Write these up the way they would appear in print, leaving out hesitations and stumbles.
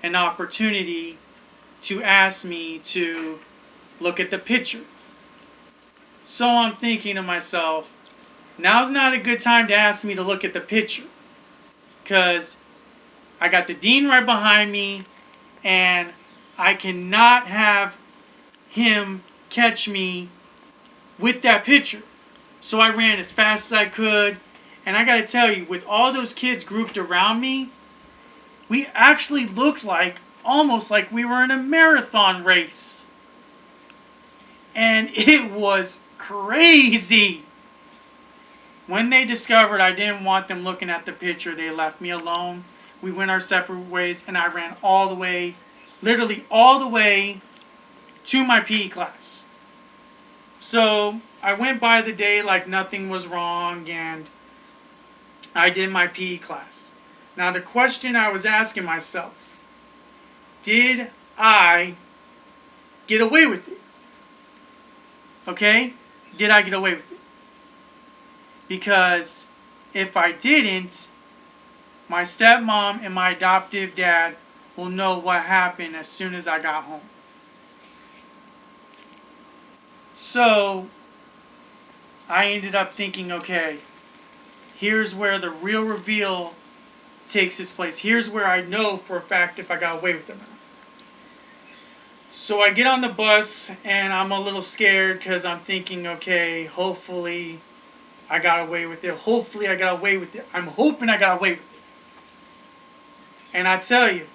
an opportunity to ask me to look at the picture. So I'm thinking to myself, now's not a good time to ask me to look at the picture, because I got the dean right behind me, and I cannot have him catch me with that picture. So I ran as fast as I could, and I gotta tell you, with all those kids grouped around me, we actually looked like, almost like we were in a marathon race. And it was crazy. When they discovered I didn't want them looking at the picture, they left me alone. We went our separate ways, and I ran all the way, literally all the way to my PE class. So I went by the day like nothing was wrong, and I did my PE class. Now the question I was asking myself, did I get away with it? Okay? Did I get away with it? Because if I didn't, my stepmom and my adoptive dad will know what happened as soon as I got home. So I ended up thinking, okay, here's where the real reveal takes its place. Here's where I know for a fact if I got away with it or not. So I get on the bus, and I'm a little scared because I'm thinking, okay, hopefully I got away with it. Hopefully I got away with it. I'm hoping I got away with it. And I tell you,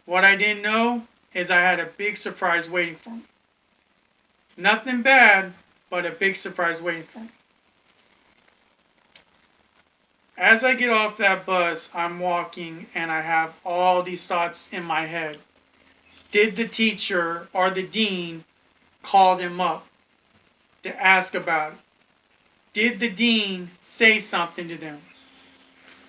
what I didn't know is I had a big surprise waiting for me. Nothing bad, but a big surprise waiting for me. As I get off that bus, I'm walking, and I have all these thoughts in my head. Did the teacher or the dean call them up to ask about it? Did the dean say something to them?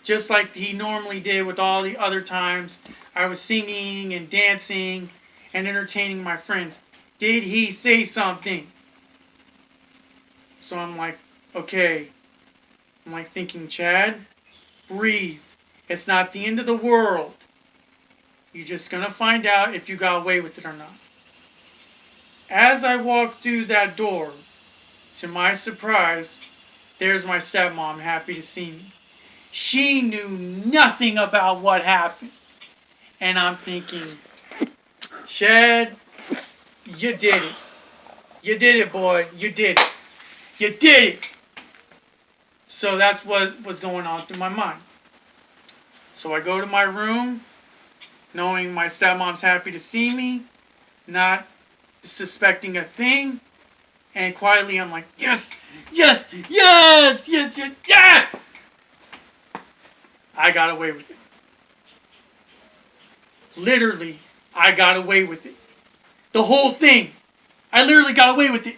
Just like he normally did with all the other times I was singing and dancing and entertaining my friends. Did he say something? So I'm like, okay. I'm like thinking, Chad, breathe. It's not the end of the world. You're just going to find out if you got away with it or not. As I walk through that door, to my surprise, there's my stepmom, happy to see me. She knew nothing about what happened. And I'm thinking, Chad, you did it. You did it, boy. You did it. You did it. So that's what was going on through my mind. So I go to my room, knowing my stepmom's happy to see me, not suspecting a thing, and quietly I'm like, yes, yes, yes, yes, yes, yes! I got away with it. Literally, I got away with it. The whole thing. I literally got away with it.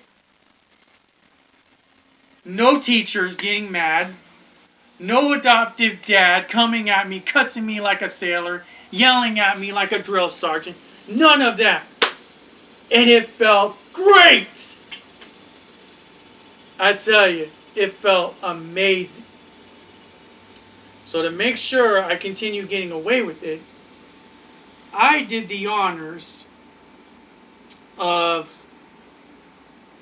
No teachers getting mad. No adoptive dad coming at me, cussing me like a sailor, yelling at me like a drill sergeant. None of that. And it felt great. I tell you, it felt amazing. So to make sure I continue getting away with it, I did the honors of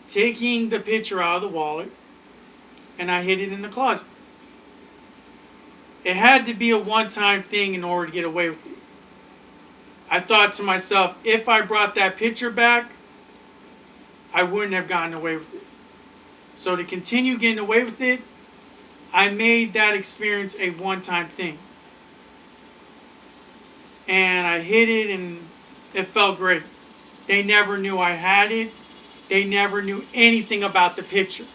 taking the picture out of the wallet, and I hid it in the closet. It had to be a one-time thing in order to get away with it. I thought to myself, if I brought that picture back, I wouldn't have gotten away with it. So to continue getting away with it, I made that experience a one-time thing. And I hid it, and it felt great. They never knew I had it. They never knew anything about the picture.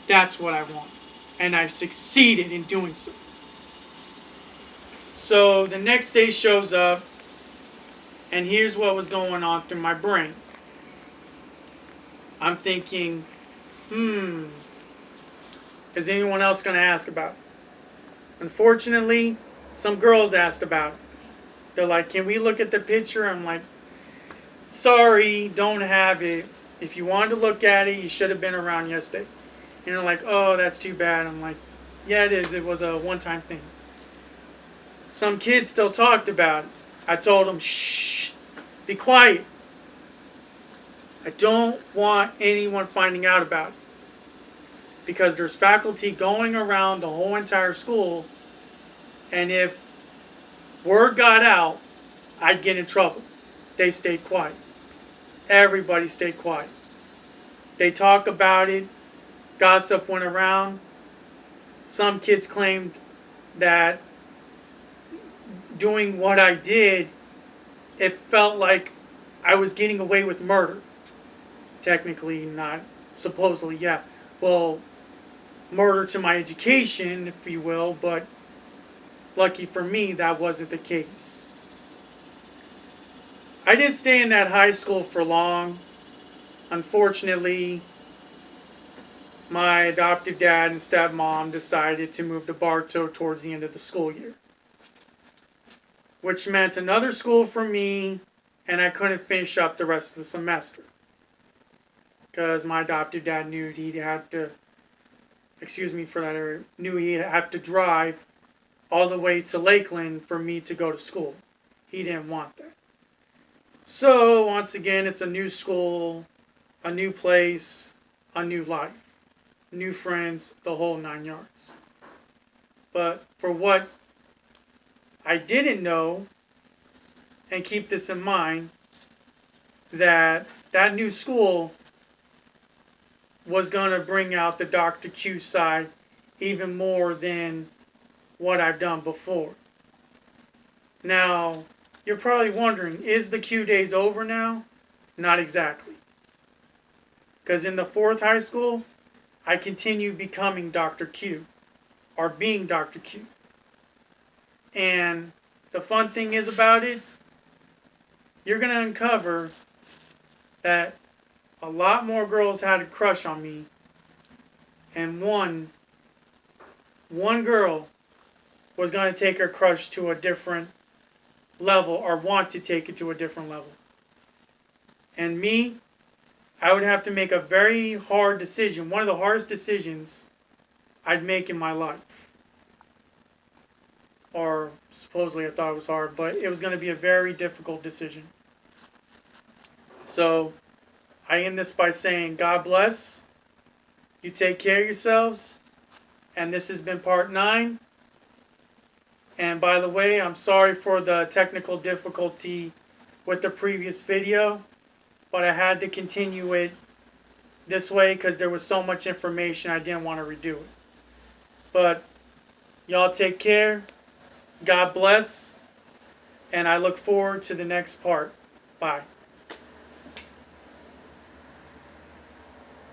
That's what I want. And I succeeded in doing so. So the next day shows up, and here's what was going on through my brain. I'm thinking, is anyone else going to ask about it? Unfortunately, some girls asked about it. They're like, can we look at the picture? I'm like, sorry, don't have it. If you wanted to look at it, you should have been around yesterday. And they're like, oh, that's too bad. I'm like, yeah, it is. It was a one-time thing. some kids still talked about it. I told them, shh, be quiet. I don't want anyone finding out about it. Because there's faculty going around the whole entire school, and if word got out, I'd get in trouble. They stayed quiet. Everybody stayed quiet. They talked about it. Gossip went around. Some kids claimed that doing what I did, it felt like I was getting away with murder. Technically not. Supposedly, yeah. Well, murder to my education, if you will, but lucky for me, that wasn't the case. I didn't stay in that high school for long. Unfortunately, my adoptive dad and stepmom decided to move to Bartow towards the end of the school year, which meant another school for me, and I couldn't finish up the rest of the semester because my adoptive dad knew he'd have to, knew he'd have to drive all the way to Lakeland for me to go to school. He didn't want that. So, once again, it's a new school, a new place, a new life, new friends, the whole 9 yards. But for what I didn't know, and keep this in mind, that new school was going to bring out the Dr. Q side even more than what I've done before. Now, you're probably wondering, is the Q days over now? Not exactly. Because in the 4th high school, I continue becoming Dr. Q, or being Dr. Q. And the fun thing is about it, you're going to uncover that a lot more girls had a crush on me, and one girl was going to take her crush to a different level, or want to take it to a different level. And me, I would have to make a very hard decision, one of the hardest decisions I'd make in my life. Or supposedly I thought it was hard, but it was going to be a very difficult decision. So, I end this by saying, God bless. You take care of yourselves. And this has been part 9. And by the way, I'm sorry for the technical difficulty with the previous video, but I had to continue it this way because there was so much information I didn't want to redo it. But y'all take care. God bless. And I look forward to the next part. Bye.